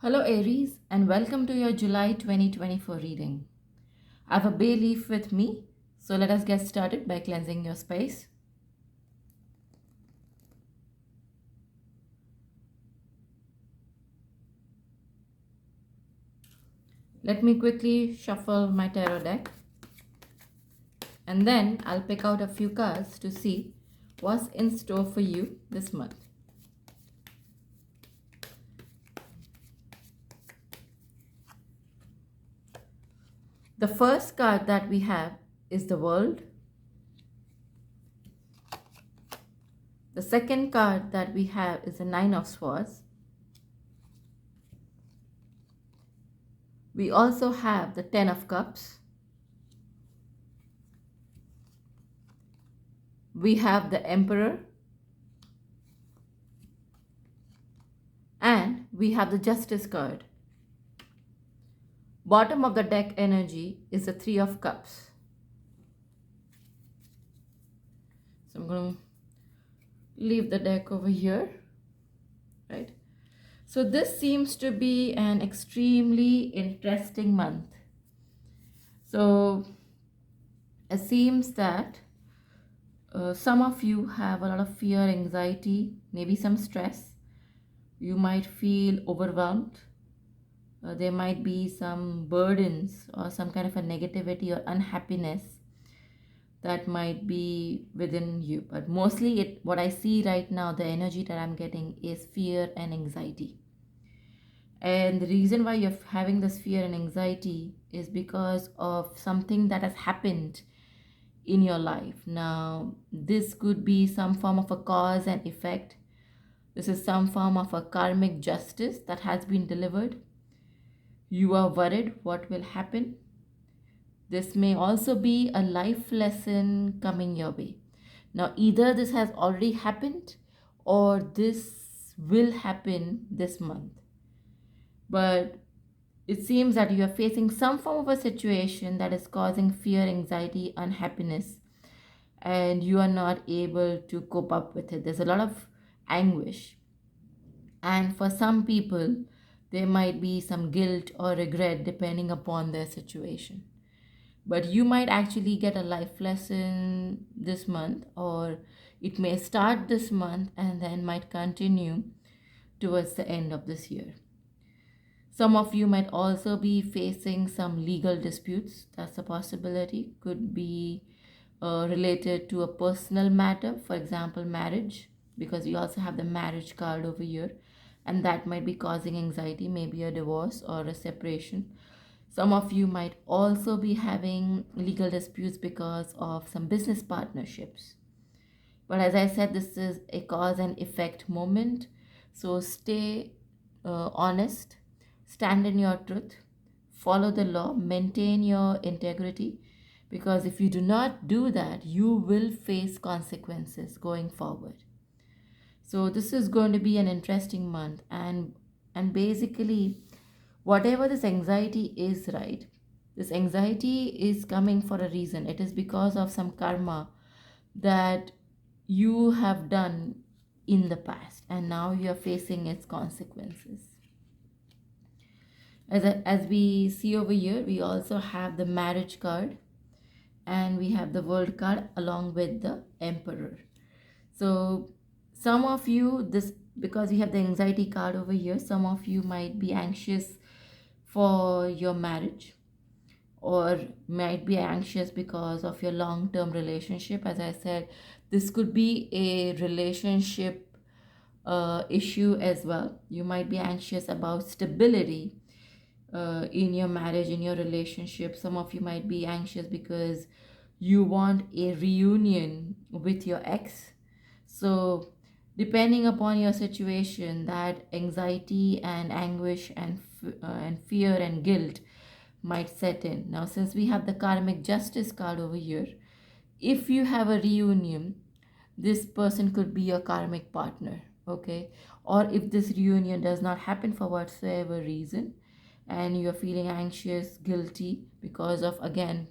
Hello, Aries, and welcome to your July 2024 reading. I have a bay leaf with me, so let us get started by cleansing your space. Let me quickly shuffle my tarot deck, and then I'll pick out a few cards to see what's in store for you this month. The first card that we have is the World. The second card that we have is the Nine of Swords. We also have the Ten of Cups. We have the Emperor. And we have the Justice card. Bottom of the deck energy is the Three of Cups. So I'm going to leave the deck over here, right? So this seems to be an extremely interesting month. So it seems that some of you have a lot of fear, anxiety, maybe some stress. You might feel overwhelmed. There might be some burdens or some kind of a negativity or unhappiness that might be within you, but mostly what I see right now, the energy that I'm getting is fear and anxiety. And the reason why you're having this fear and anxiety is because of something that has happened in your life. Now this could be some form of a cause and effect. This is some form of a karmic justice that has been delivered. You are worried what will happen. This may also be a life lesson coming your way. Now, either this has already happened or this will happen this month. But it seems that you are facing some form of a situation that is causing fear, anxiety, unhappiness, and you are not able to cope up with it. There's a lot of anguish. And for some people, there might be some guilt or regret depending upon their situation. But you might actually get a life lesson this month, or it may start this month and then might continue towards the end of this year. Some of you might also be facing some legal disputes. That's a possibility. Could be related to a personal matter, for example marriage, because we also have the marriage card over here, and that might be causing anxiety, maybe a divorce or a separation. Some of you might also be having legal disputes because of some business partnerships. But as I said, this is a cause and effect moment. So stay honest, stand in your truth, follow the law, maintain your integrity. Because if you do not do that, you will face consequences going forward. So this is going to be an interesting month, and basically whatever this anxiety is, right, this anxiety is coming for a reason. It is because of some karma that you have done in the past, and now you are facing its consequences. As we see over here, we also have the marriage card, and we have the world card along with the emperor. So some of you, this because we have the anxiety card over here, some of you might be anxious for your marriage, or might be anxious because of your long term relationship. As I said, this could be a relationship issue as well. You might be anxious about stability in your marriage, in your relationship. Some of you might be anxious because you want a reunion with your ex. So depending upon your situation, that anxiety and anguish and fear and guilt might set in. Now, since we have the karmic justice card over here, if you have a reunion, this person could be your karmic partner, okay? Or if this reunion does not happen for whatsoever reason, and you're feeling anxious, guilty because of, again,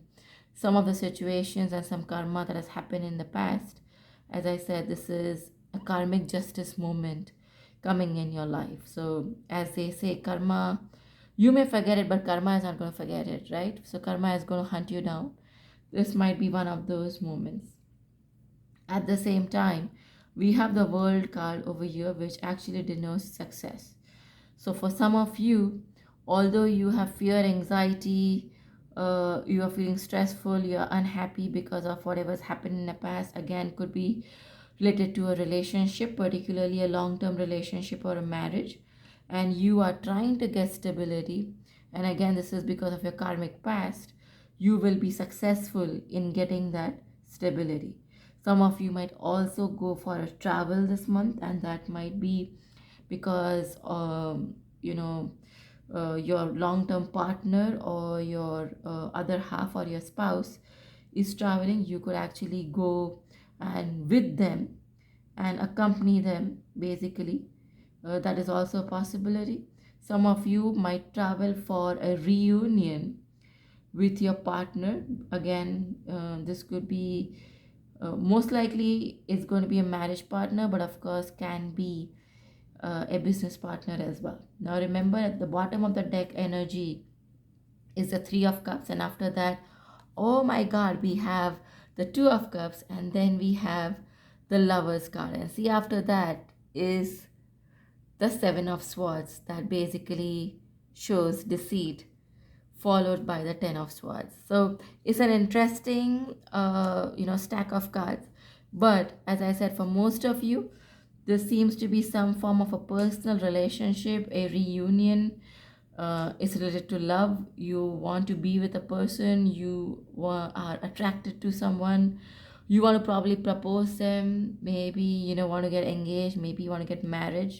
some of the situations and some karma that has happened in the past, as I said, this is a karmic justice moment. coming in your life. So as they say, karma, you may forget it, but karma is not going to forget it, right? So karma is going to hunt you down. This might be one of those moments. At the same time, we have the world card over here, which actually denotes success. So for some of you, although you have fear, anxiety, you are feeling stressful, you are unhappy because of whatever's happened in the past, again, could be related to a relationship, particularly a long-term relationship or a marriage, and you are trying to get stability. And again, this is because of your karmic past. You will be successful in getting that stability. Some of you might also go for a travel this month, and that might be because your long-term partner or your other half or your spouse is traveling. You could actually go and with them and accompany them, basically. That is also a possibility. Some of you might travel for a reunion with your partner. Again, this could be most likely it's going to be a marriage partner, but of course can be a business partner as well. Now remember, at the bottom of the deck energy is the Three of Cups, and after that, oh my God, we have the Two of Cups, and then we have the Lovers card. And see, after that is the Seven of Swords, that basically shows deceit, followed by the Ten of Swords. So it's an interesting, stack of cards. But as I said, for most of you, this seems to be some form of a personal relationship, a reunion. It's related to love. You want to be with a person, are attracted to someone, you want to probably propose them, maybe want to get engaged, maybe you want to get married.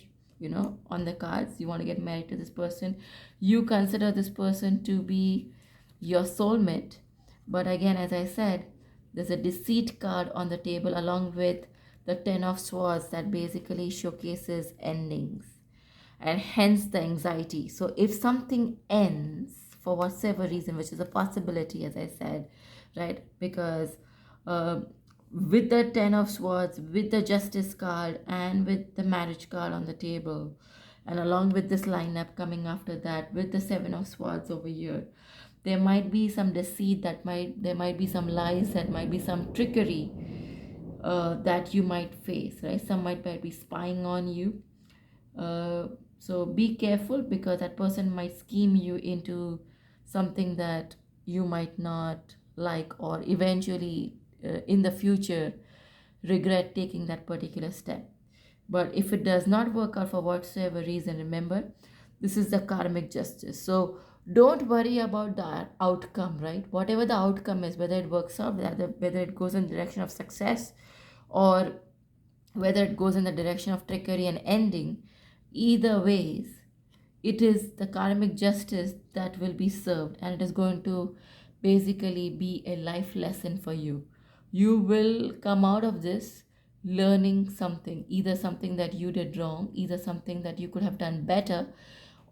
On the cards, you want to get married to this person. You consider this person to be your soulmate. But again, as I said, there's a deceit card on the table along with the Ten of Swords that basically showcases endings and hence the anxiety. So if something ends for whatever reason, which is a possibility, as I said, right? Because uh, with the Ten of Swords, with the Justice card, and with the Marriage card on the table, and along with this lineup coming after that, with the Seven of Swords over here, there might be some deceit, there might be some lies, that might be some trickery that you might face, right? Some might be spying on you. uh, so be careful, because that person might scheme you into something that you might not like, or eventually in the future regret taking that particular step. But if it does not work out for whatsoever reason, remember, this is the karmic justice. So don't worry about the outcome, right? Whatever the outcome is, whether it works out, whether it goes in the direction of success, or whether it goes in the direction of trickery and ending, either ways, it is the karmic justice that will be served, and it is going to basically be a life lesson for you. You will come out of this learning something, either something that you did wrong, either something that you could have done better,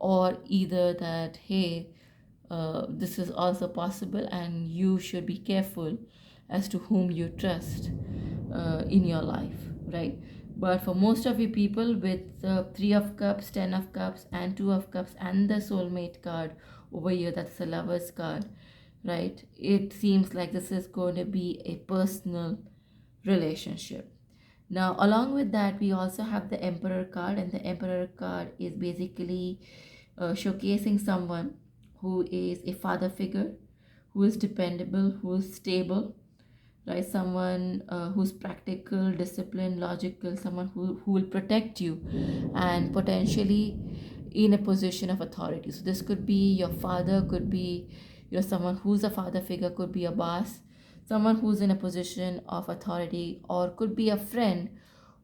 or either that, hey, this is also possible and you should be careful as to whom you trust in your life, right? But for most of you people with Three of Cups, Ten of Cups, and Two of Cups, and the Soulmate card over here, that's the Lovers card, right? It seems like this is going to be a personal relationship. Now, along with that, we also have the Emperor card, and the Emperor card is basically showcasing someone who is a father figure, who is dependable, who is stable, right? Someone who's practical, disciplined, logical, someone who will protect you and potentially in a position of authority. So this could be your father, could be someone who's a father figure, could be a boss, someone who's in a position of authority, or could be a friend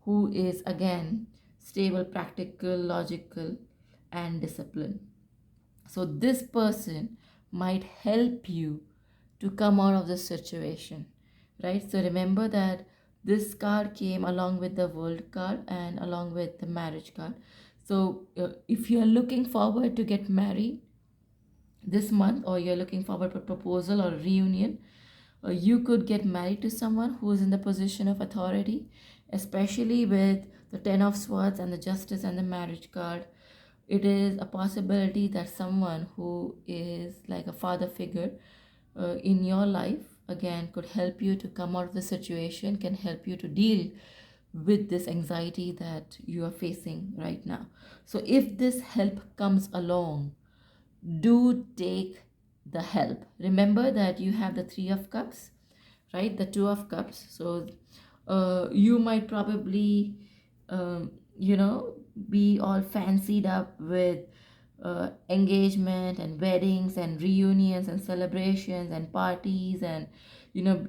who is again stable, practical, logical, and disciplined. So this person might help you to come out of this situation, right? So remember that this card came along with the World card and along with the Marriage card. So if you're looking forward to get married this month, or you're looking forward to a proposal or a reunion, you could get married to someone who is in the position of authority, especially with the Ten of Swords and the Justice and the Marriage card. It is a possibility that someone who is like a father figure in your life again could help you to come out of the situation, can help you to deal with this anxiety that you are facing right now. So if this help comes along, do take the help. Remember that you have the Three of Cups, right? The Two of Cups. So you might probably um, you know be all fancied up with engagement and weddings and reunions and celebrations and parties, and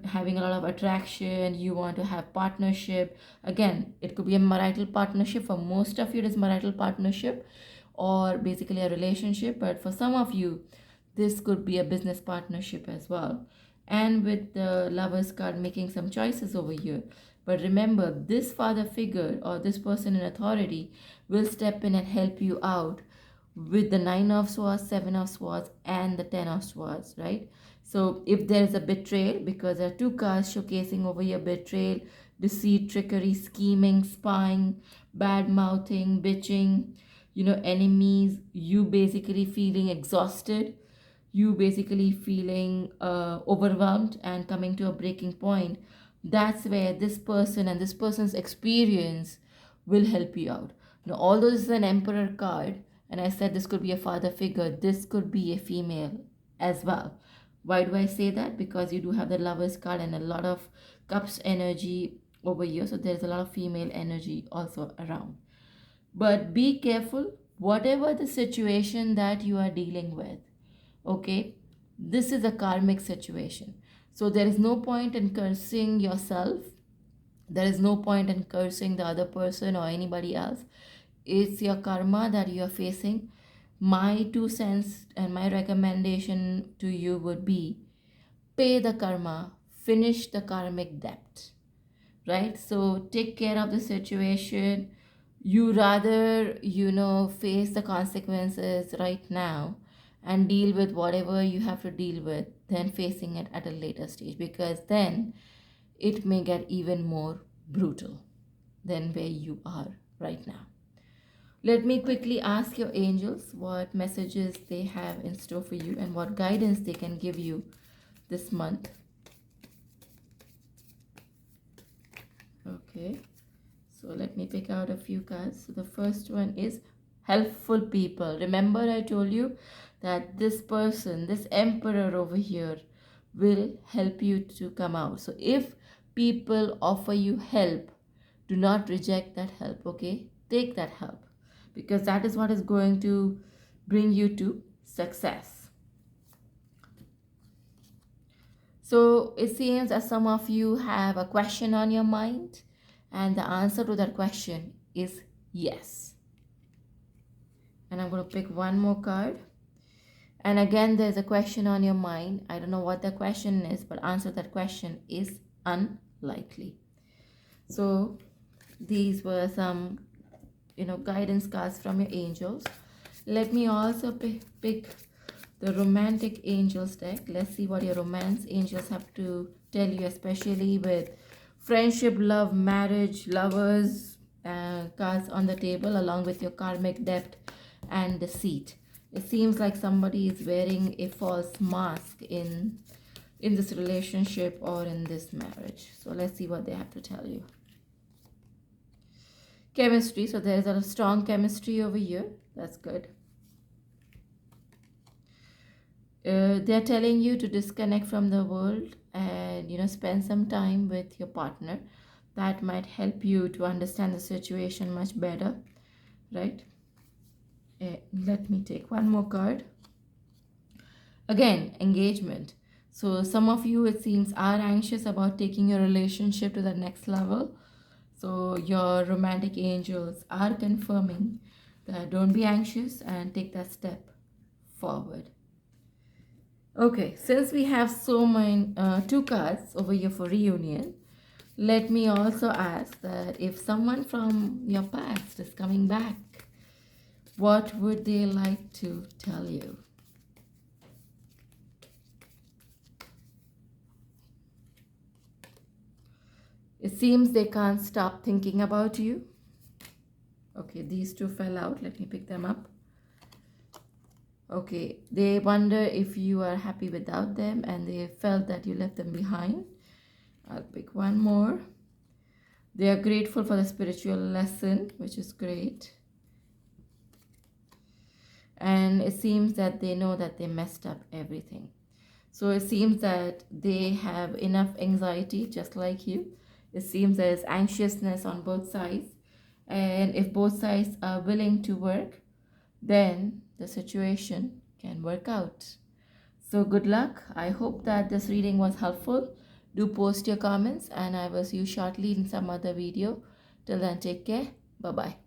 having a lot of attraction. You want to have partnership. Again, it could be a marital partnership. For most of you it is marital partnership or basically a relationship, but for some of you this could be a business partnership as well. And with the Lovers card, making some choices over here. But remember, this father figure or this person in authority will step in and help you out with the Nine of Swords, Seven of Swords, and the Ten of Swords, right? So if there is a betrayal, because there are two cards showcasing over here: betrayal, deceit, trickery, scheming, spying, bad mouthing, bitching, enemies, you basically feeling exhausted, you basically feeling overwhelmed and coming to a breaking point. That's where this person and this person's experience will help you out. Now, although this is an Emperor card, and I said this could be a father figure, this could be a female as well. Why do I say that? Because you do have the Lovers card and a lot of Cups energy over here, so there's a lot of female energy also around. But be careful, whatever the situation that you are dealing with, okay, this is a karmic situation. So there is no point in cursing yourself, there is no point in cursing the other person or anybody else. It's your karma that you are facing. My 2 cents and my recommendation to you would be, pay the karma, finish the karmic debt, right? So take care of the situation. You rather face the consequences right now and deal with whatever you have to deal with than facing it at a later stage, because then it may get even more brutal than where you are right now. Let me quickly ask your angels what messages they have in store for you and what guidance they can give you this month. Okay, so let me pick out a few cards. So the first one is helpful people. Remember, I told you that this person, this Emperor over here, will help you to come out. So if people offer you help, do not reject that help, okay? Take that help, because that is what is going to bring you to success. So it seems that some of you have a question on your mind, and the answer to that question is yes. And I'm going to pick one more card. And again, there's a question on your mind. I don't know what the question is, but answer that question is unlikely. So these were some, guidance cards from your angels. Let me also pick the romantic angels deck. Let's see what your romance angels have to tell you, especially with friendship, love, marriage, lovers cards on the table, along with your karmic debt and deceit. It seems like somebody is wearing a false mask in this relationship or in this marriage. So let's see what they have to tell you. Chemistry. So there's a strong chemistry over here. That's good. They're telling you to disconnect from the world and spend some time with your partner. That might help you to understand the situation much better, right? Let me take one more card. Again, engagement. So some of you, it seems, are anxious about taking your relationship to the next level. So your romantic angels are confirming that don't be anxious and take that step forward. Okay, since we have so many two cards over here for reunion, let me also ask that if someone from your past is coming back, what would they like to tell you? It seems they can't stop thinking about you. Okay, these two fell out. Let me pick them up. Okay, they wonder if you are happy without them and they felt that you left them behind. I'll pick one more. They are grateful for the spiritual lesson, which is great. And it seems that they know that they messed up everything. So it seems that they have enough anxiety, just like you. It seems there's anxiousness on both sides. And if both sides are willing to work, then the situation can work out. So good luck. I hope that this reading was helpful. Do post your comments and I will see you shortly in some other video. Till then, take care. Bye-bye.